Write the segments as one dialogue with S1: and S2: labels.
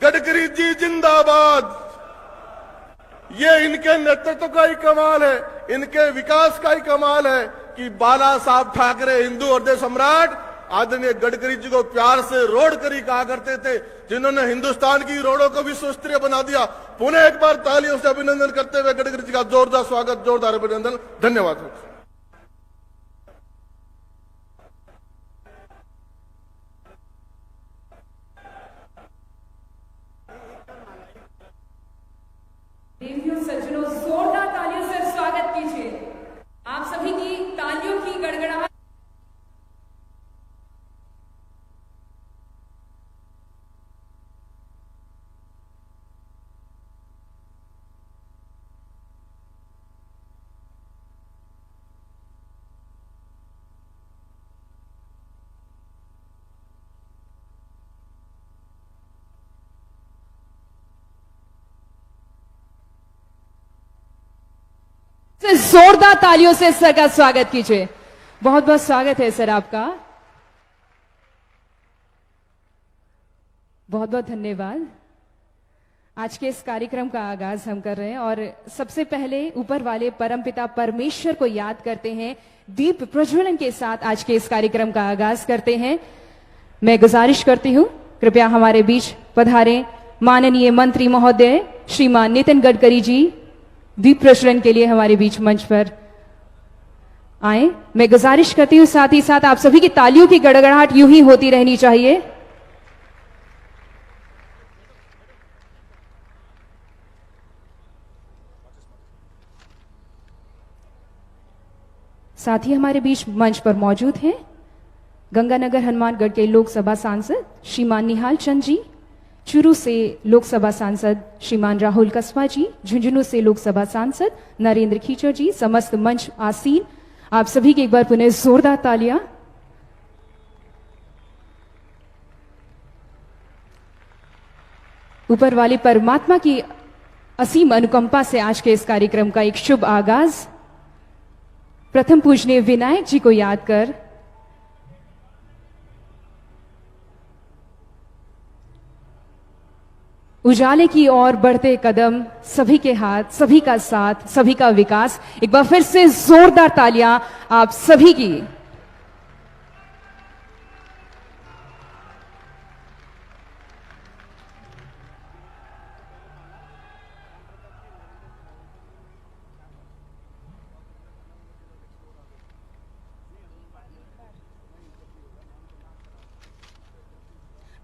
S1: गडकरी जी जिंदाबाद। ये इनके नेतृत्व का ही कमाल है, इनके विकास का ही कमाल है कि बाला साहब ठाकरे, हिंदू हृदय सम्राट आदरणीय गडकरी जी को प्यार से रोड करी कहा करते थे, जिन्होंने हिंदुस्तान की रोडों को विश्व स्तरीय बना दिया। पुनः एक बार तालियों से अभिनंदन करते हुए गडकरी जी का जोरदार स्वागत, जोरदार अभिनंदन। धन्यवाद।
S2: देवियों सज्जनों, जोरदार तालियों से स्वागत कीजिए। आप सभी की तालियों की गड़गड़ाहट। जोरदार तालियों से सर का स्वागत कीजिए। बहुत बहुत स्वागत है सर आपका, बहुत बहुत धन्यवाद। आज के इस कार्यक्रम का आगाज हम कर रहे हैं और सबसे पहले ऊपर वाले परमपिता परमेश्वर को याद करते हैं। दीप प्रज्वलन के साथ आज के इस कार्यक्रम का आगाज करते हैं। मैं गुजारिश करती हूं कृपया हमारे बीच पधारें माननीय मंत्री महोदय श्रीमान नितिन गडकरी जी दीप प्रज्वलन के लिए हमारे बीच मंच पर आए। मैं गुजारिश करती हूं साथ ही साथ आप सभी की तालियों की गड़गड़ाहट यूं ही होती रहनी चाहिए। साथ ही हमारे बीच मंच पर मौजूद हैं गंगानगर हनुमानगढ़ के लोकसभा सांसद श्रीमान निहाल चंद जी, चूरू से लोकसभा सांसद श्रीमान राहुल कस्वा जी, झुंझुनू से लोकसभा सांसद नरेंद्र खीचर जी, समस्त मंच आसीन आप सभी की एक बार पुनः जोरदार तालियां। ऊपर वाले परमात्मा की असीम अनुकंपा से आज के इस कार्यक्रम का एक शुभ आगाज प्रथम पूजनीय विनायक जी को याद कर उजाले की ओर बढ़ते कदम, सभी के हाथ, सभी का साथ, सभी का विकास। एक बार फिर से जोरदार तालियां आप सभी की।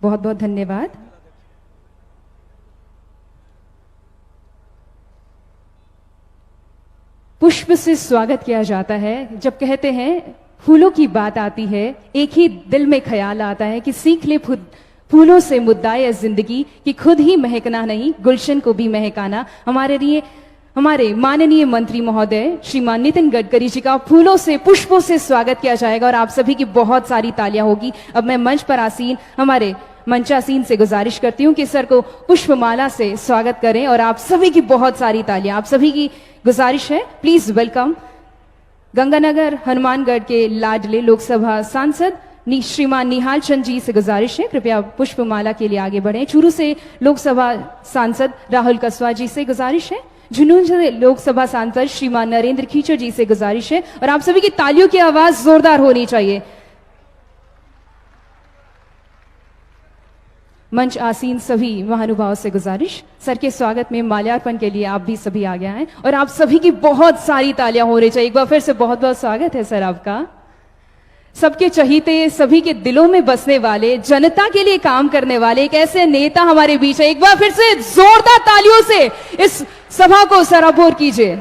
S2: बहुत बहुत धन्यवाद। पुष्प से स्वागत किया जाता है। जब कहते हैं फूलों की बात आती है, एक ही दिल में ख्याल आता है कि सीख ले फूलों से मुद्दाए जिंदगी कि खुद ही महकना नहीं गुलशन को भी महकाना। हमारे लिए हमारे माननीय मंत्री महोदय श्रीमान नितिन गडकरी जी का फूलों से, पुष्पों से स्वागत किया जाएगा और आप सभी की बहुत सारी तालियां होगी। अब मैं मंच पर आसीन हमारे मंचासीन से गुजारिश करती हूं कि सर को पुष्पमाला से स्वागत करें और आप सभी की बहुत सारी तालियां। आप सभी की गुजारिश है, प्लीज वेलकम गंगानगर हनुमानगढ़ के लाडले लोकसभा सांसद श्रीमान निहाल चंद जी से गुजारिश है कृपया पुष्पमाला के लिए आगे बढ़ें। चूरू से लोकसभा सांसद राहुल कस्वा जी से गुजारिश है। झुंझुनू से लोकसभा सांसद श्रीमान नरेंद्र खीचर जी से गुजारिश है और आप सभी की तालियों की आवाज जोरदार होनी चाहिए। मंच आसीन सभी महानुभावों से गुजारिश, सर के स्वागत में माल्यार्पण के लिए आप भी सभी आ गए हैं और आप सभी की बहुत सारी तालियां होनी चाहिए। एक बार फिर से बहुत बहुत स्वागत है सर आपका। सबके चहीते, सभी के दिलों में बसने वाले, जनता के लिए काम करने वाले एक ऐसे नेता हमारे बीच है। एक बार फिर से जोरदार तालियों से इस सभा को सराबोर कीजिए।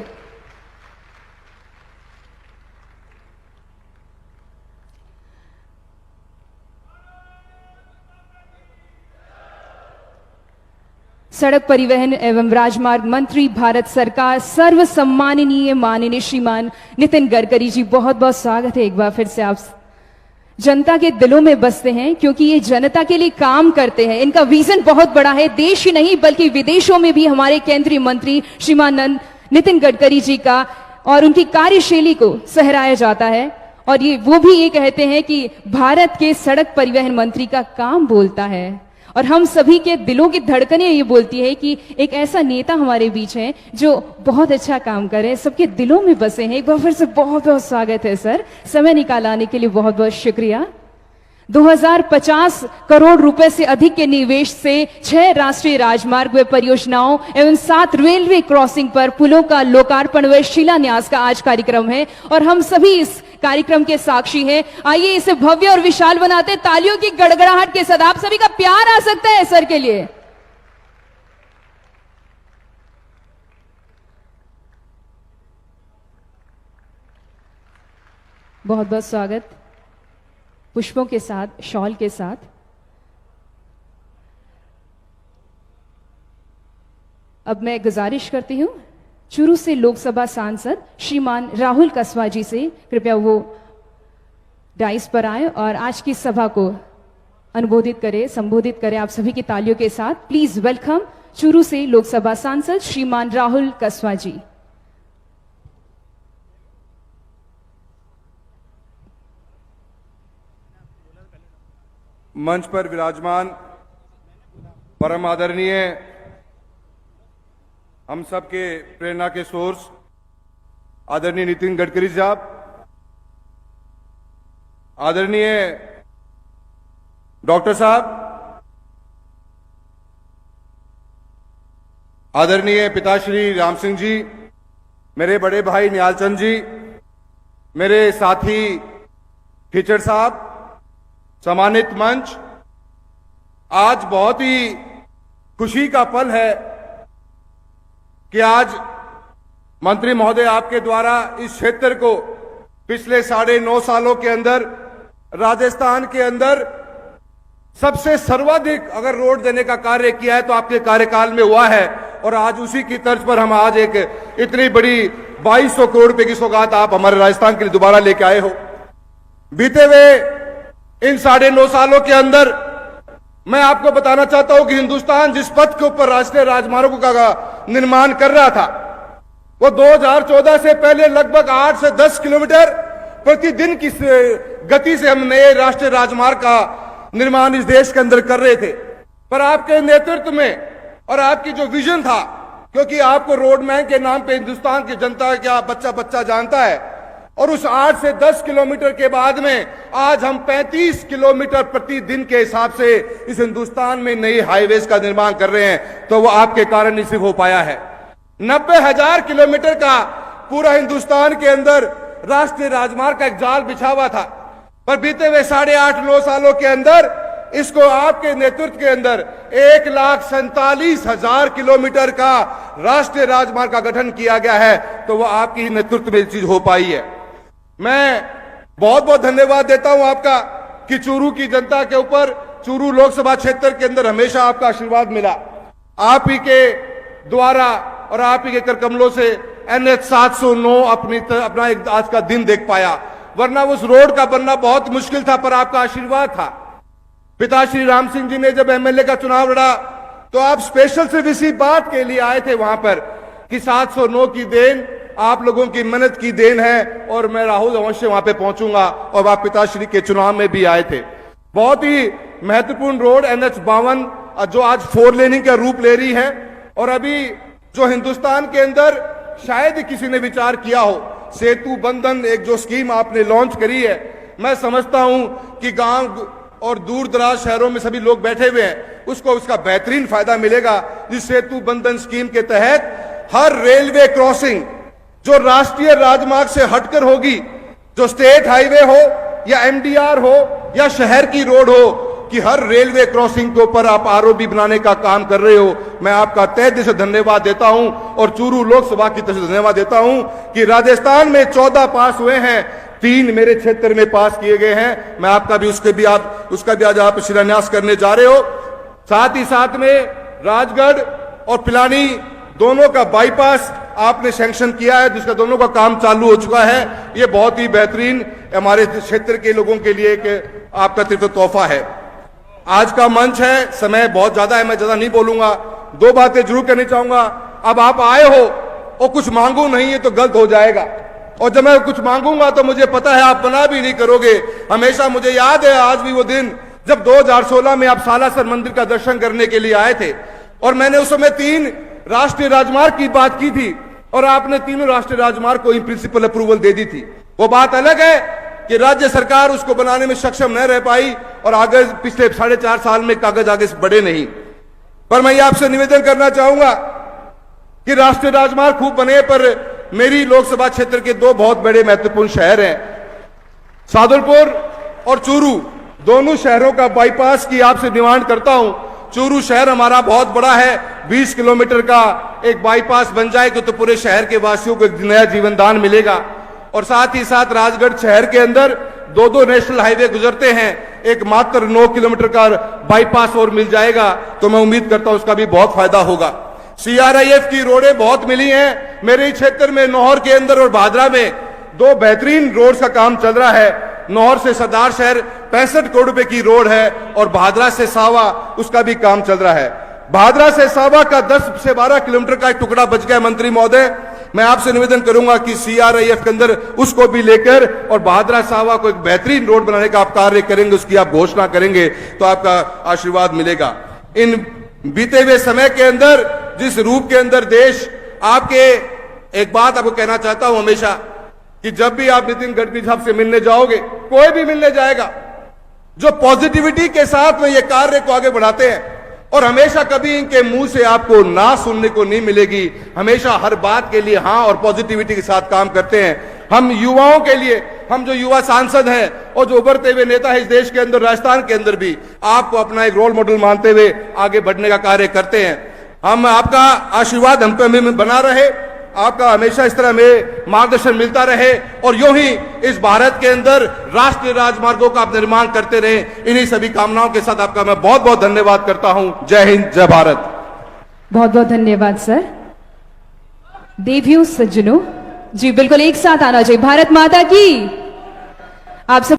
S2: सड़क परिवहन एवं राजमार्ग मंत्री भारत सरकार सर्व सम्माननीय माननीय श्रीमान नितिन गडकरी जी, बहुत बहुत स्वागत है एक बार फिर से। आप जनता के दिलों में बसते हैं क्योंकि ये जनता के लिए काम करते हैं। इनका विजन बहुत बड़ा है, देश ही नहीं बल्कि विदेशों में भी हमारे केंद्रीय मंत्री श्रीमान नितिन गडकरी जी का और उनकी कार्यशैली को सहराया जाता है। और वो भी ये कहते हैं कि भारत के सड़क परिवहन मंत्री का काम बोलता है और हम सभी के दिलों की धड़कनें ये बोलती है कि एक ऐसा नेता हमारे बीच है जो बहुत अच्छा काम करे, सबके दिलों में बसे हैं। एक बार फिर से बहुत बहुत स्वागत है सर, समय निकाल आने के लिए बहुत बहुत शुक्रिया। 2050 करोड़ रुपए से अधिक के निवेश से 6 राष्ट्रीय राजमार्ग व परियोजनाओं एवं 7 रेलवे क्रॉसिंग पर पुलों का लोकार्पण व शिलान्यास का आज कार्यक्रम है और हम सभी इस कार्यक्रम के साक्षी हैं। आइए इसे भव्य और विशाल बनाते तालियों की गड़गड़ाहट के साथ। आप सभी का प्यार आ सकता है सर के लिए। बहुत बहुत स्वागत। पुष्पों के साथ, शॉल के साथ। अब मैं गुजारिश करती हूं चूरू से लोकसभा सांसद श्रीमान राहुल कसवा जी से, कृपया वो डाइस पर आए और आज की सभा को संबोधित करें आप सभी की तालियों के साथ। प्लीज वेलकम चूरू से लोकसभा सांसद श्रीमान राहुल कसवा जी।
S3: मंच पर विराजमान परम आदरणीय हम सब के प्रेरणा के सोर्स आदरणीय नितिन गडकरी साहब, आदरणीय डॉक्टर साहब, आदरणीय पिताश्री राम सिंह जी, मेरे बड़े भाई निहाल चंद जी, मेरे साथी खिचड़ साहब, सम्मानित मंच, आज बहुत ही खुशी का पल है कि आज मंत्री महोदय आपके द्वारा इस क्षेत्र को पिछले 9.5 सालों के अंदर राजस्थान के अंदर सबसे सर्वाधिक अगर रोड देने का कार्य किया है तो आपके कार्यकाल में हुआ है और आज उसी की तर्ज पर हम आज एक इतनी बड़ी 2200 करोड़ रुपए की सौगात आप हमारे राजस्थान के लिए दोबारा लेके आए हो। बीते हुए इन 9.5 सालों के अंदर मैं आपको बताना चाहता हूं कि हिंदुस्तान जिस पथ के ऊपर राष्ट्रीय राजमार्गों का निर्माण कर रहा था वो 2014 से पहले लगभग 8 से 10 किलोमीटर प्रतिदिन की गति से हम नए राष्ट्रीय राजमार्ग का निर्माण इस देश के अंदर कर रहे थे। पर आपके नेतृत्व में और आपकी जो विजन था, क्योंकि आपको रोडमैन के नाम पे हिंदुस्तान की जनता क्या बच्चा बच्चा जानता है, और उस 8 से 10 किलोमीटर के बाद में आज हम 35 किलोमीटर प्रतिदिन के हिसाब से इस हिंदुस्तान में नई हाईवेज का निर्माण कर रहे हैं, तो वो आपके कारण ही सिर्फ हो पाया है। 90,000 किलोमीटर का पूरा हिंदुस्तान के अंदर राष्ट्रीय राजमार्ग का एक जाल बिछा हुआ था, पर बीते हुए 8.5-9 सालों के अंदर इसको आपके नेतृत्व के अंदर 1,47,000 किलोमीटर का राष्ट्रीय राजमार्ग का गठन किया गया है, तो वो आपकी ही नेतृत्व में चीज हो पाई है। मैं बहुत बहुत धन्यवाद देता हूं आपका कि चूरू की जनता के ऊपर, चूरू लोकसभा क्षेत्र के अंदर हमेशा आपका आशीर्वाद मिला। आप ही के द्वारा और आप ही के कर कमलों से NH 709 अपना एक आज का दिन देख पाया, वरना उस रोड का बनना बहुत मुश्किल था, पर आपका आशीर्वाद था। पिताश्री राम सिंह जी ने जब MLA का चुनाव लड़ा तो आप स्पेशल सिर्फ इसी बात के लिए आए थे वहां पर कि 709 की देन आप लोगों की मेहनत की देन है और मैं राहुल अवश्य वहां पे पहुंचूंगा, और आप पिताश्री के चुनाव में भी आए थे। बहुत ही महत्वपूर्ण रोड NH 52 जो आज 4 लेनिंग का रूप ले रही है, और अभी जो हिंदुस्तान के अंदर शायद किसी ने विचार किया हो, सेतु बंधन एक जो स्कीम आपने लॉन्च करी है, मैं समझता हूं कि गांव और दूर दराज शहरों में सभी लोग बैठे हुए हैं, उसको उसका बेहतरीन फायदा मिलेगा। जिस सेतु बंधन स्कीम के तहत हर रेलवे क्रॉसिंग जो राष्ट्रीय राजमार्ग से हटकर होगी, जो स्टेट हाईवे हो या MDR हो या शहर की रोड हो, कि हर रेलवे क्रॉसिंग के ऊपर आप ROB बनाने का काम कर रहे हो। मैं आपका तहे दिल से धन्यवाद देता हूं और चूरू लोकसभा की तरफ से धन्यवाद देता हूं कि राजस्थान में 14 पास हुए हैं, 3 मेरे क्षेत्र में पास किए गए हैं। मैं आपका भी उसका भी आज आप शिलान्यास करने जा रहे हो। साथ ही साथ में राजगढ़ और पिलानी दोनों का बाईपास आपने सैंक्शन किया है, जिसका दोनों का काम चालू हो चुका है। ये बहुत ही बेहतरीन हमारे क्षेत्र के लोगों के लिए एक आपका तोहफा है। आज का मंच है, समय बहुत ज्यादा है, मैं ज्यादा नहीं बोलूंगा। 2 बातें जरूर करनी चाहूंगा। अब आप आए हो और कुछ मांगो नहीं है तो गलत हो जाएगा, और जब मैं कुछ मांगूंगा तो मुझे पता है आप मना भी नहीं करोगे। हमेशा मुझे याद है आज भी वो दिन जब 2016 में आप सालासर मंदिर का दर्शन करने के लिए आए थे और मैंने उस समय 3 राष्ट्रीय राजमार्ग की बात की थी और आपने तीनों राष्ट्रीय राजमार्ग को इन प्रिंसिपल अप्रूवल दे दी थी। वो बात अलग है कि राज्य सरकार उसको बनाने में सक्षम न रह पाई और आगे पिछले 4.5 साल में कागज आगे बढ़े नहीं। पर मैं ये आपसे निवेदन करना चाहूंगा कि राष्ट्रीय राजमार्ग खूब बने, पर मेरी लोकसभा क्षेत्र के 2 बहुत बड़े महत्वपूर्ण शहर हैं, सादुलपुर और चूरू। दोनों शहरों का बाईपास की आपसे डिमांड करता हूं। चूरू शहर हमारा बहुत बड़ा है, 20 किलोमीटर का एक बाईपास बन जाएगा तो पूरे शहर के वासियों को एक नया जीवन दान मिलेगा। और साथ ही साथ राजगढ़ शहर के अंदर 2 नेशनल हाईवे गुजरते हैं, एक मात्र 9 किलोमीटर का बाईपास और मिल जाएगा तो मैं उम्मीद करता हूं उसका भी बहुत फायदा होगा। CRIF की रोडें बहुत मिली हैं मेरे क्षेत्र में, नौहर के अंदर और भादरा में 2 बेहतरीन रोड का काम चल रहा है। नौहर से सरदार शहर 65 करोड़ रुपए की रोड है और भादरा से सावा उसका भी काम चल रहा है। भादरा से सावा का 10 से 12 किलोमीटर का एक टुकड़ा बच गया। मंत्री महोदय, मैं आपसे निवेदन करूंगा कि CRIF के अंदर उसको भी लेकर और भादरा सावा को एक बेहतरीन रोड बनाने का आप कार्य करेंगे, उसकी आप घोषणा करेंगे तो आपका आशीर्वाद मिलेगा। इन बीते हुए समय के अंदर जिस रूप के अंदर देश आपके, एक बात आपको कहना चाहता हूं हमेशा कि जब भी आप नितिन गडकरी साहब से मिलने जाओगे, कोई भी मिलने जाएगा, जो पॉजिटिविटी के साथ में ये कार्य को आगे बढ़ाते हैं और हमेशा कभी इनके मुंह से आपको ना सुनने को नहीं मिलेगी, हमेशा हर बात के लिए हां और पॉजिटिविटी के साथ काम करते हैं। हम युवाओं के लिए, हम जो युवा सांसद हैं और जो उभरते हुए नेता है इस देश के अंदर, राजस्थान के अंदर भी आपको अपना एक रोल मॉडल मानते हुए आगे बढ़ने का कार्य करते हैं। हम आपका आशीर्वाद हम पे हमें बना रहे, आपका हमेशा इस तरह में मार्गदर्शन मिलता रहे और यूं ही इस भारत के अंदर राष्ट्रीय राजमार्गों का आप निर्माण करते रहे। इन्हीं सभी कामनाओं के साथ आपका मैं बहुत बहुत धन्यवाद करता हूं। जय हिंद, जय भारत।
S2: बहुत बहुत धन्यवाद सर। देवियों सज्जनों, जी बिल्कुल एक साथ आना चाहिए। भारत माता की। आप सब